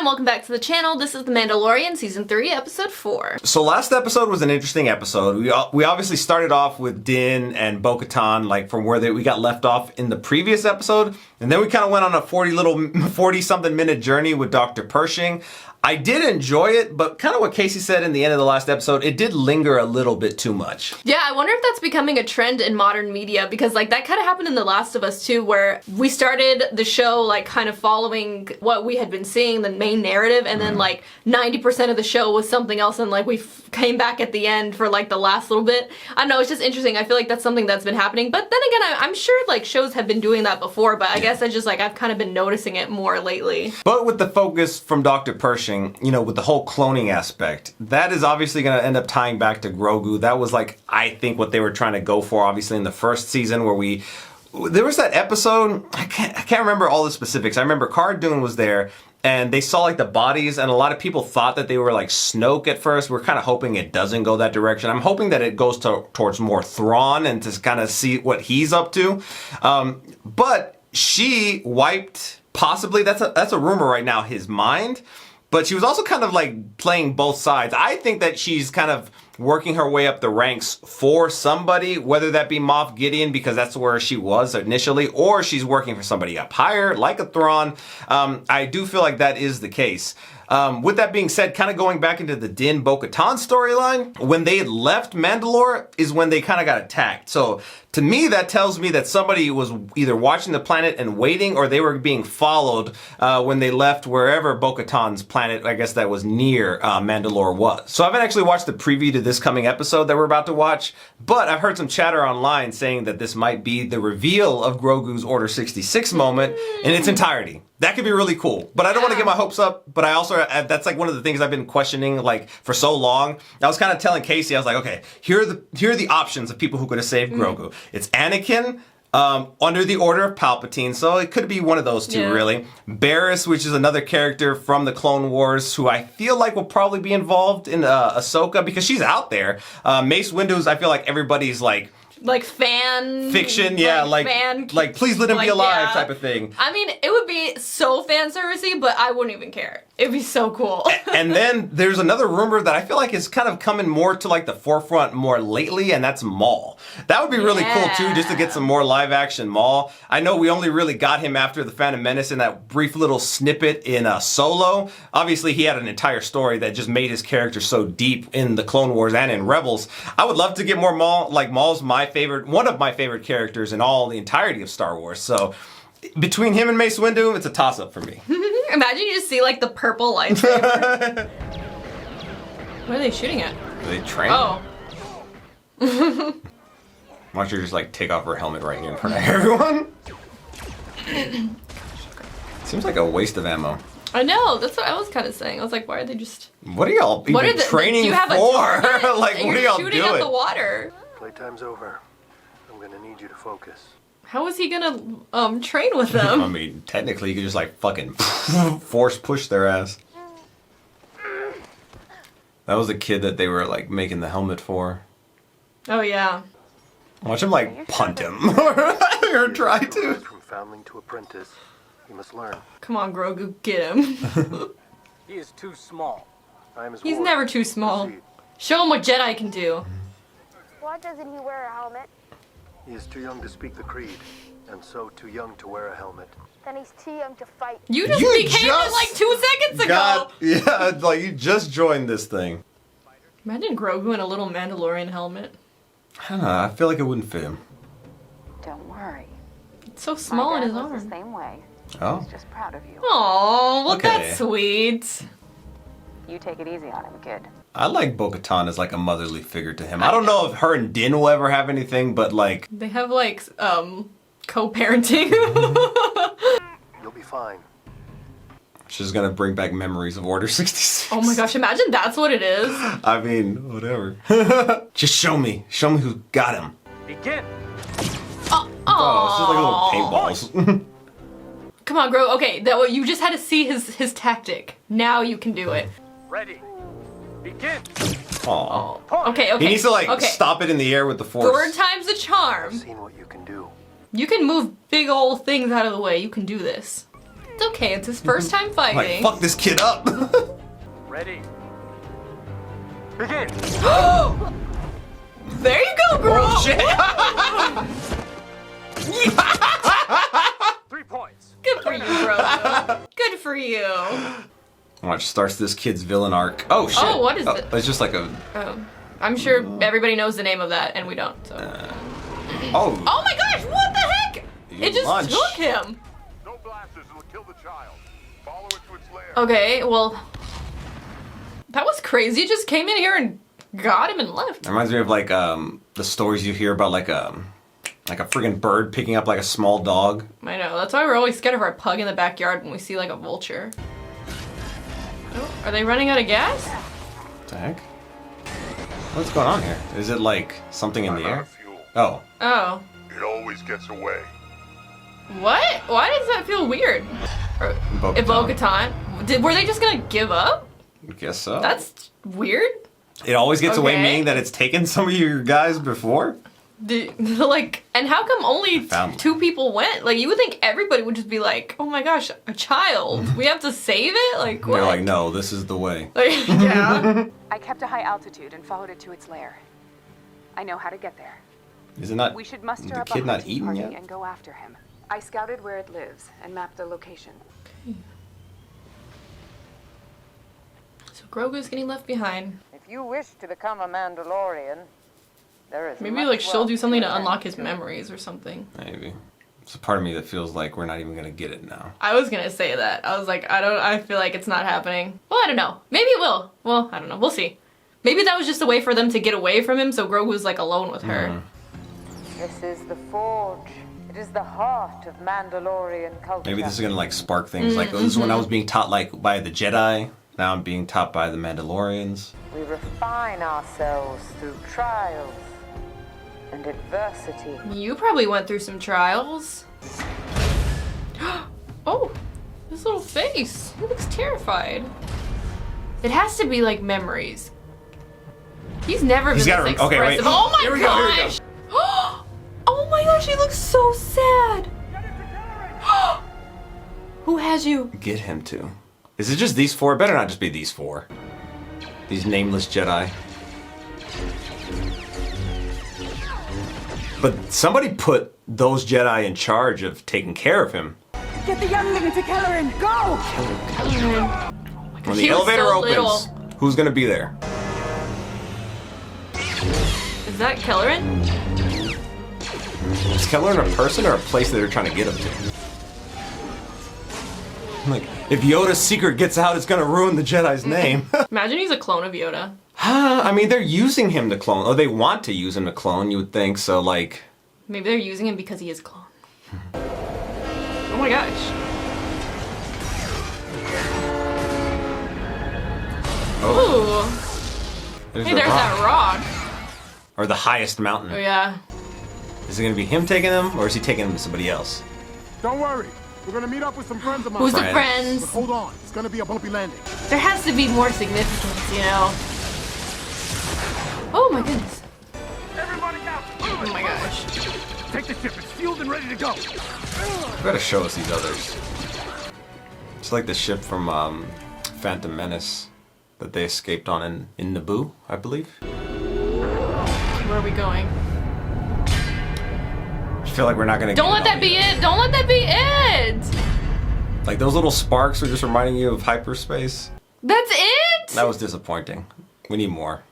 and welcome back to the channel. This is The Mandalorian, Season 3, Episode 4. So last episode was an interesting episode. We obviously started off with Din and Bo-Katan, like from where we got left off in the previous episode. And then we kind of went on a 40-something minute journey with Dr. Pershing. I did enjoy it, but kind of what Casey said in the end of the last episode, it did linger a little bit too much. Yeah, I wonder if that's becoming a trend in modern media, because like that kind of happened in The Last of Us too, where we started the show like kind of following what we had been seeing, the main narrative, and then like 90% of the show was something else, and like we came back at the end for like the last little bit. I don't know, it's just interesting. I feel like that's something that's been happening, but then again, I'm sure like shows have been doing that before, but I guess I've kind of been noticing it more lately. But with the focus from Dr. Pershing, you know, with the whole cloning aspect, that is obviously going to end up tying back to Grogu. That was like, I think what they were trying to go for, obviously, in the first season where there was that episode, I can't remember all the specifics. I remember Cara Dune was there, and they saw like the bodies, and a lot of people thought that they were like Snoke at first. We're kind of hoping it doesn't go that direction. I'm hoping that it goes towards more Thrawn and to kind of see what he's up to. But she wiped, possibly, that's a rumor right now, his mind. But she was also kind of like playing both sides. I think that she's kind of working her way up the ranks for somebody, whether that be Moff Gideon, because that's where she was initially, or she's working for somebody up higher, like a Thrawn. I do feel like that is the case. With that being said, kind of going back into the Din Bo-Katan storyline, when they had left Mandalore is when they kind of got attacked. So to me, that tells me that somebody was either watching the planet and waiting, or they were being followed when they left wherever Bo-Katan's planet, I guess that was near Mandalore was. So I haven't actually watched the preview to this coming episode that we're about to watch, but I've heard some chatter online saying that this might be the reveal of Grogu's Order 66 moment in its entirety. That could be really cool, but I don't want to get my hopes up. But I also, that's like one of the things I've been questioning like for so long. I was kind of telling Casey, I was like, okay, here are the options of people who could have saved Grogu. It's Anakin, under the order of Palpatine, so it could be one of those two, really. Barriss, which is another character from the Clone Wars, who I feel like will probably be involved in Ahsoka, because she's out there. Mace Windu's, I feel like everybody's like fan fiction, yeah, like please let him be alive type of thing. I mean, it would be so fan servicey, but I wouldn't even care. It'd be so cool. And then there's another rumor that I feel like is kind of coming more to like the forefront more lately, and that's Maul. That would be really cool too, just to get some more live action Maul. I know we only really got him after the Phantom Menace in that brief little snippet in Solo. Obviously, he had an entire story that just made his character so deep in the Clone Wars and in Rebels. I would love to get more Maul. Like, Maul's one of my favorite characters in the entirety of Star Wars. So between him and Mace Windu, it's a toss-up for me. Imagine you just see like the purple lightsaber. What are they shooting at? Are they train? Oh. Why don't you just like take off her helmet right here in front of everyone? Seems like a waste of ammo. I know, that's what I was kind of saying. I was like, why are they just... What are y'all even training for? Like, what are y'all doing? Shooting at the water. Playtime's over. I'm gonna need you to focus. How is he gonna train with them? I mean, technically, you could just like fucking force push their ass. That was the kid that they were like making the helmet for. Oh yeah. Watch him like punt him or try to. From foundling to apprentice, you must learn. Come on, Grogu, get him. He is too small. I am his He's ward. never too small. Proceed. Show him what Jedi can do. Why doesn't he wear a helmet? He is too young to speak the creed, and so too young to wear a helmet. Then he's too young to fight. You just became it like 2 seconds ago. Yeah, like you just joined this thing. Imagine Grogu in a little Mandalorian helmet. I don't know, I feel like it wouldn't fit him. Don't worry. It's so small in his The arm. same way. Oh. He's just proud of you. Aw, well Okay. that's sweet. You take it easy on him, kid. I like Bo-Katan as like a motherly figure to him. I don't know if her and Din will ever have anything, but like... They have like, co-parenting. You'll be fine. She's gonna bring back memories of Order 66. Oh my gosh, imagine that's what it is. I mean, whatever. Just show me who got him. Begin. Oh, it's just like little paintballs. Come on, Grogu. Okay, you just had to see his tactic. Now you can do it. Ready. Begin. Aw. Okay. He needs to like stop it in the air with the force. 4 times the I've charm. seen what you can do. You can move big old things out of the way. You can do this. It's okay. It's his first time I'm like, fighting. fuck this kid up. Ready. Begin. There you go, girl. Oh, shit. 3 points. Good for you, bro. Good for you. Watch, starts this kid's villain arc. Oh shit. Oh, what is it? It's just like a. I'm sure everybody knows the name of that, and we don't. So. Oh. Oh my gosh! What the heck? It just lunch. took him. No blasters will kill the child. Follow it to its lair. Okay, well, that was crazy. It just came in here and got him and left. It reminds me of like the stories you hear about like a friggin' bird picking up like a small dog. I know. That's why we're always scared of our pug in the backyard when we see like a vulture. Oh, are they running out of gas? What the heck? What's going on here? Is it like something in the I'm out air? of fuel. Oh. Oh. It always gets away. What? Why does that feel weird? Bo-Katan. Were they just gonna give up? I guess so. That's weird. It always gets away, Okay. meaning that it's taken some of your guys before? Like, and how come only Family. 2 people went? Like, you would think everybody would just be like, oh my gosh, a child. We have to save it? Like, what? They're like, no, this is the way. Like, yeah. I kept a high altitude and followed it to its lair. I know how to get there. Is it not? We should muster the up kid a not hunting eaten party yet? and go after him. I scouted where it lives and mapped the location. So Grogu's getting left behind. If you wish to become a Mandalorian, there is Maybe much like she'll wealth do something to attend unlock his memories or something. Maybe. It's a part of me that feels like we're not even gonna get it now. I was gonna say that. I was like, I feel like it's not happening. Well, I don't know. Maybe it will. Well, I don't know. We'll see. Maybe that was just a way for them to get away from him so Grogu's like alone with her. This is the Forge. It is the heart of Mandalorian culture. Maybe this is gonna like spark things. Like, this is when I was being taught like by the Jedi. Now I'm being taught by the Mandalorians. We refine ourselves through trials and adversity. You probably went through some trials. Oh, his little face. He looks terrified. It has to be like memories. He's never He's been got this to. Okay, wait. expressive. Oh my Here we go, here we go. gosh! Oh my gosh, he looks so sad. Who has you? Get him to. Is it just these 4? It better not just be these 4. These nameless Jedi. But somebody put those Jedi in charge of taking care of him. Get the youngling into Kelleran, go! When the He was elevator so opens, little. who's gonna be there? Is that Kelleran? Is Kelleran a person or a place that they're trying to get him to? Like, if Yoda's secret gets out, it's gonna ruin the Jedi's name. Imagine he's a clone of Yoda. I mean, they're using him to clone. Oh, they want to use him to clone, you would think. So, like... Maybe they're using him because he is a clone. Oh my gosh. Ooh. Hey, the there's rock. that rock. Or the highest mountain. Oh yeah. Is it gonna be him taking them, or is he taking them to somebody else? Don't worry. We're gonna meet up with some friends of mine. Who's the Friends. friends? But hold on. It's gonna be a bumpy landing. There has to be more significance, you know. Oh my goodness. Everybody out. Oh my gosh. Take the ship. It's fueled and ready to go. You gotta show us these others. It's like the ship from Phantom Menace that they escaped on in Naboo, I believe. Where are we going? I feel like we're not gonna. Don't get let that be it. Don't let that be it. Like those little sparks were just reminding you of hyperspace. That's it. That was disappointing. We need more.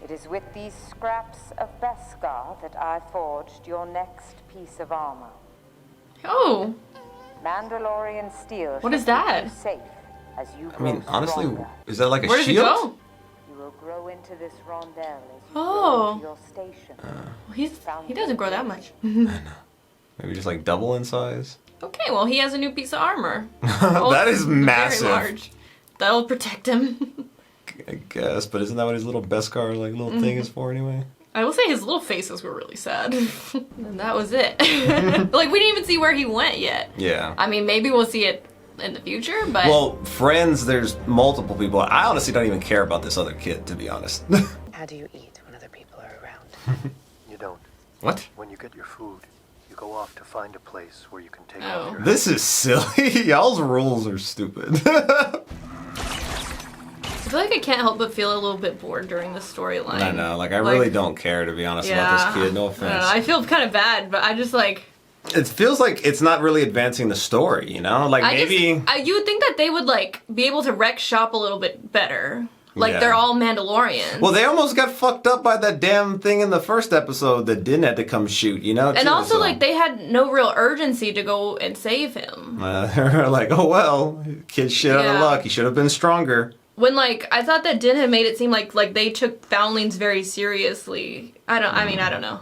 It is with these scraps of Beskar that I forged your next piece of armor. Oh. Mandalorian steel. What is shall keep that? you safe as you I mean, grow honestly, stronger. is that like a Where does it shield? go? You will grow into this rondelle as you Oh. grow into your station. Well, he doesn't grow that much. Maybe just like double in size. Okay, well he has a new piece of armor. That is massive. Very large. That'll protect him. I guess, but isn't that what his little Beskar like little thing is for anyway? I will say his little faces were really sad. And that was it. Like we didn't even see where he went yet. Yeah. I mean, maybe we'll see it in the future, but Well, friends, there's multiple people. I honestly don't even care about this other kid, to be honest. How do you eat when other people are around? You don't. What? When you get your food, you Go off to find a place where you can take Oh. off your This is silly. Y'all's rules are stupid. I feel like I can't help but feel a little bit bored during the storyline. I know, like I really don't care, to be honest, about this kid. No I don't know, offense. I feel kind of bad, but I just like. It feels like it's not really advancing the story, you know? Like maybe You would think that they would like be able to wreck shop a little bit better. Like Yeah. they're all Mandalorians. well, they almost got fucked up by that damn thing in the first episode that didn't have to come shoot, you know? and too, also so. like they had no real urgency to go and save him. They're like, oh well, kid shit out of Yeah. luck. He should have been stronger. When like I thought that Din had made it seem like they took foundlings very seriously. I don't know.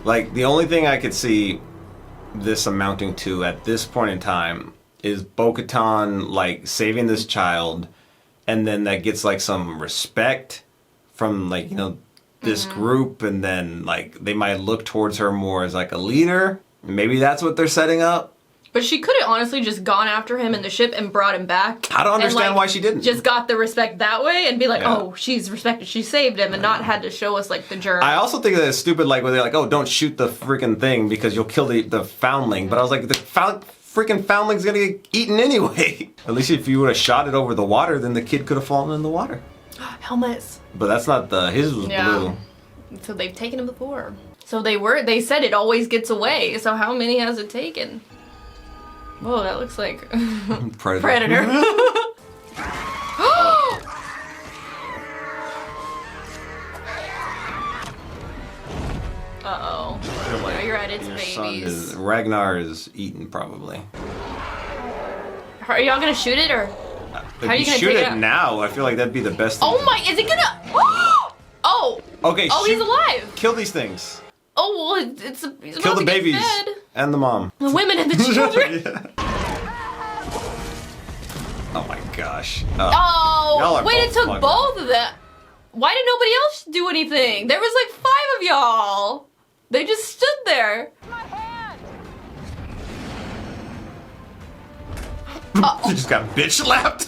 Like the only thing I could see this amounting to at this point in time is Bo-Katan like saving this child, and then that gets like some respect from like, you know, this group, and then like they might look towards her more as like a leader. Maybe that's what they're setting up. But she could have honestly just gone after him in the ship and brought him back. I don't and, understand like, why she didn't. Just got the respect that way and be like, Yeah. oh, she's respected, she saved him, and not had to show us like the journey. I also think that it's stupid, like when they're like, "Oh, don't shoot the freaking thing because you'll kill the foundling." But I was like, the freaking foundling's gonna get eaten anyway. At least if you would have shot it over the water, then the kid could have fallen in the water. Helmets. But that's not his was Yeah. blue. So they've taken him before. So they said it always gets away. So how many has it taken? Whoa, that looks like Predator. Uh-oh. Now you're at its Your son babies. Ragnar is eaten probably. Are y'all gonna shoot it or? If How are you gonna shoot take it it out? now, I feel like that'd be the best thing. Oh my! Is it gonna? Oh! Okay, Oh, shoot. he's alive. Kill these things. Oh well, he's Kill about the to get babies fed. and the mom. The women and the children. Yeah. Oh my gosh. Oh, Y'all are wait! It both took fucked both of them. Why did nobody else do anything? There was like 5 of y'all. They just stood there. You just got bitch slapped.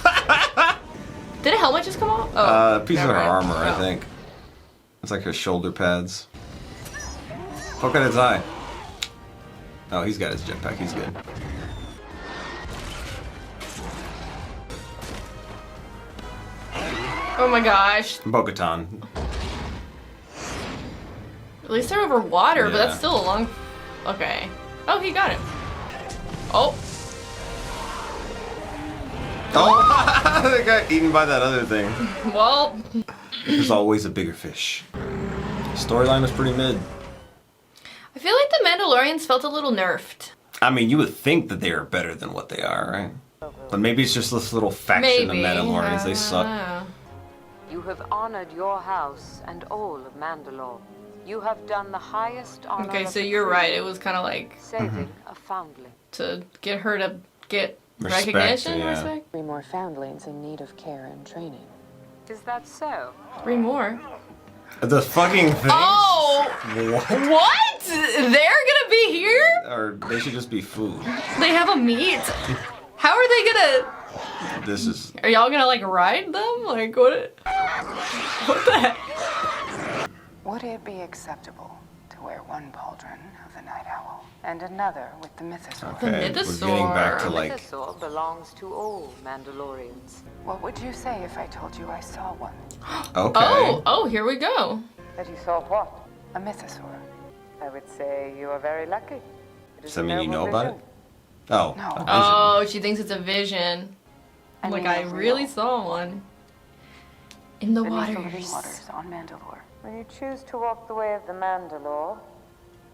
Did a helmet just come off? Oh, Piece of her never mind. armor, I Oh. think. It's like her shoulder pads. Poke at his eye. Oh, he's got his jetpack. He's good. Oh my gosh. Bo-Katan. At least they're over water, but Yeah. that's still a long. Okay. Oh, he got it. Oh. Oh, they got eaten by that other thing. Well. There's always a bigger fish. Storyline was pretty mid. I feel like the Mandalorians felt a little nerfed. I mean, you would think that they are better than what they are, right? But maybe it's just this little faction Maybe. of Mandalorians. They I suck. don't know. You have honored your house and all of Mandalore. You have done the highest honor. Okay, of so the you're creed, right. It was kind of like saving a foundling. to get her to get Respect, recognition. yeah. Respect. 3 more foundlings in need of care and training. Is that so? 3 more. The fucking thing. Oh! What? What? They're gonna be here? Or they should just be food. They have a meet. How are they gonna? This is. Are y'all gonna like ride them? Like what? What the heck? Would it be acceptable to wear one pauldron of the Night Owl and another with the Mythosaur? Okay, we're getting back to Mythosaur. like. Mythosaur belongs to all Mandalorians. What would you say if I told you I saw one? Okay. Oh, here we go. That you saw what? A Mythosaur. I would say you are very lucky. It is Does that a mean you noble know about vision. it? Oh. No. a vision. Oh, she thinks it's a vision. I Like mean, I a really real. saw one. In the Beneath the living waters. waters on Mandalore. When you choose to walk the way of the Mandalore,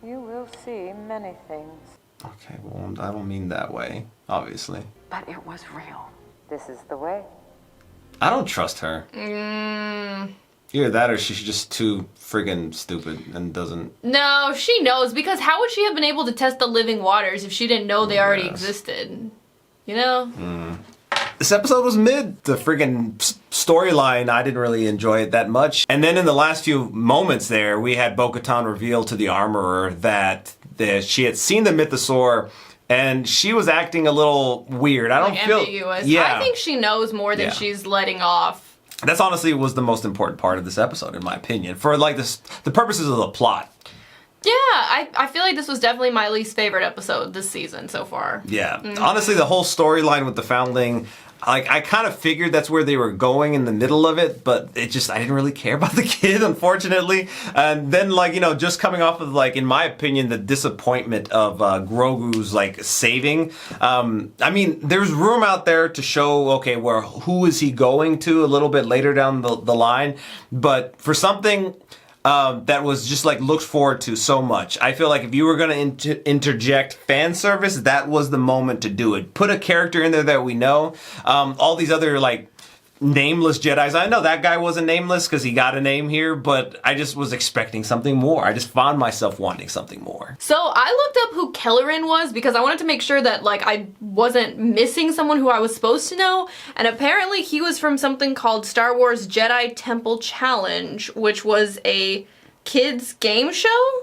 you will see many things. Okay, well, I don't mean that way, obviously. But it was real. This is the way. I don't trust her. Either that or she's just too friggin' stupid and doesn't. No, she knows because how would she have been able to test the living waters if she didn't know they already Yes. existed? You know? This episode was mid. The friggin' storyline, I didn't really enjoy it that much. And then in the last few moments there, we had Bo-Katan reveal to the armorer that she had seen the Mythosaur and she was acting a little weird. I don't Like feel. ambiguous. Yeah. I think she knows more than Yeah. she's letting off. That's honestly was the most important part of this episode, in my opinion, for like the purposes of the plot. Yeah, I feel like this was definitely my least favorite episode this season so far. Yeah. Honestly, the whole storyline with the foundling, like, I kind of figured that's where they were going in the middle of it, but I didn't really care about the kid, unfortunately. And then, like, you know, just coming off of, like, in my opinion, the disappointment of Grogu's, like, saving. I mean, there's room out there to show, okay, who is he going to a little bit later down the line. But for something that was just like looked forward to so much. I feel like if you were going to interject fan service, that was the moment to do it. Put a character in there that we know. All these other like nameless Jedis. I know that guy wasn't nameless because he got a name here, but I just was expecting something more. I just found myself wanting something more. So I looked up who Kelleran was because I wanted to make sure that like I wasn't missing someone who I was supposed to know, and apparently he was from something called Star Wars Jedi Temple Challenge, which was a kids game show.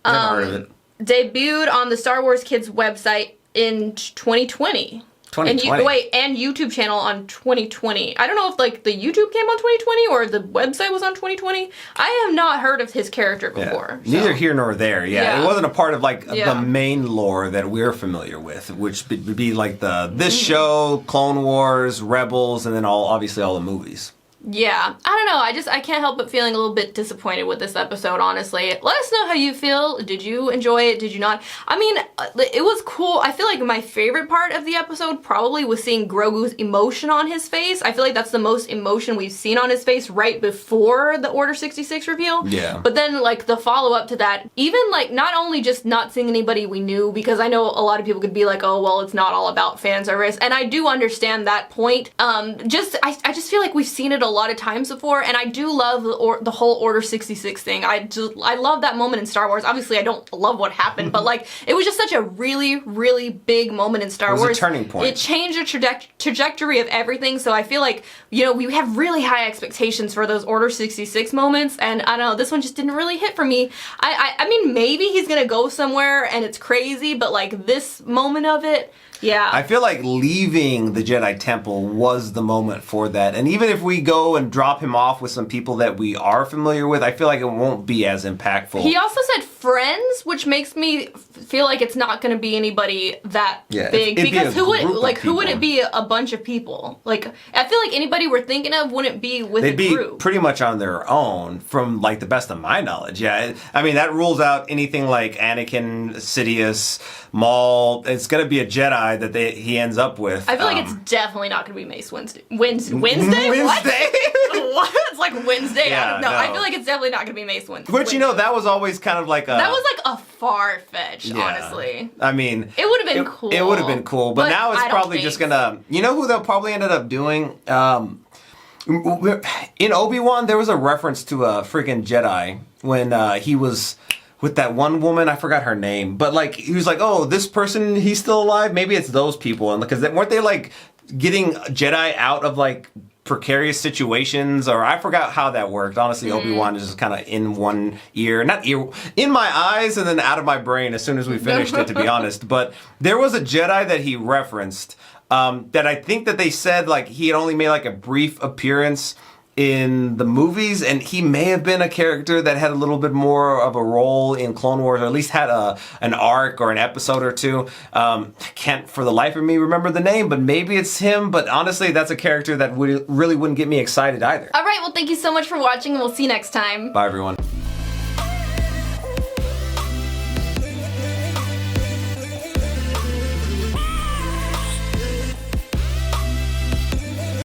Never heard of it. Debuted on the Star Wars Kids website in 2020. 2020. And YouTube channel on 2020. I don't know if like the YouTube came on 2020 or the website was on 2020. I have not heard of his character before. Yeah. Neither here nor there. Yeah. It wasn't a part of like Yeah. the main lore that we're familiar with, which would be like this show, Clone Wars, Rebels, and then obviously all the movies. Yeah, I don't know. I can't help but feeling a little bit disappointed with this episode, honestly. Let us know how you feel. Did you enjoy it? Did you not? I mean, it was cool. I feel like my favorite part of the episode probably was seeing Grogu's emotion on his face. I feel like that's the most emotion we've seen on his face right before the Order 66 reveal. Yeah. But then, like, the follow-up to that, even, like, not only just not seeing anybody we knew, because I know a lot of people could be like, oh, well, it's not all about fan service, and I do understand that point. I just feel like we've seen it a lot of times before, and I do love the whole Order 66 thing. I love that moment in Star Wars. Obviously, I don't love what happened, but like it was just such a really, really big moment in Star Wars. It was a turning point. It changed the trajectory of everything. So I feel like, you know, we have really high expectations for those Order 66 moments, and I don't know, this one just didn't really hit for me. I mean, maybe he's gonna go somewhere and it's crazy, but like this moment of it. Yeah. I feel like leaving the Jedi Temple was the moment for that. And even if we go and drop him off with some people that we are familiar with, I feel like it won't be as impactful. He also said friends, which makes me feel like it's not going to be anybody that big. Because who would it be? A bunch of people? Like, I feel like anybody we're thinking of wouldn't be with a group. They'd be pretty much on their own, from like the best of my knowledge. Yeah, I mean that rules out anything like Anakin, Sidious, Maul. It's going to be a Jedi that he ends up with. I feel like it's definitely not going to be Mace Wednesday. Wednesday? What? What? It's like Wednesday. Yeah, I don't know. no. I feel like it's definitely not going to be Mace Wednesday. Which, you know, that was always kind of like a... That was like a far-fetched, honestly. I mean... It would have been cool. It would have been cool, but now it's I don't probably think just gonna... You know who they'll probably ended up doing? In Obi-Wan, there was a reference to a freaking Jedi when he was... with that one woman, I forgot her name, but like he was like, "Oh, this person, he's still alive." Maybe it's those people, and because weren't they like getting Jedi out of like precarious situations, or I forgot how that worked. Honestly, Obi-Wan is just kind of in one ear, not ear, in my eyes, and then out of my brain as soon as we finished it. To be honest, but there was a Jedi that he referenced that I think that they said like he had only made like a brief appearance in the movies, and he may have been a character that had a little bit more of a role in Clone Wars, or at least had an arc or an episode or two. I can't for the life of me remember the name, but maybe it's him. But honestly, that's a character that really wouldn't get me excited either. All right, well, thank you so much for watching, and we'll see you next time. Bye, everyone.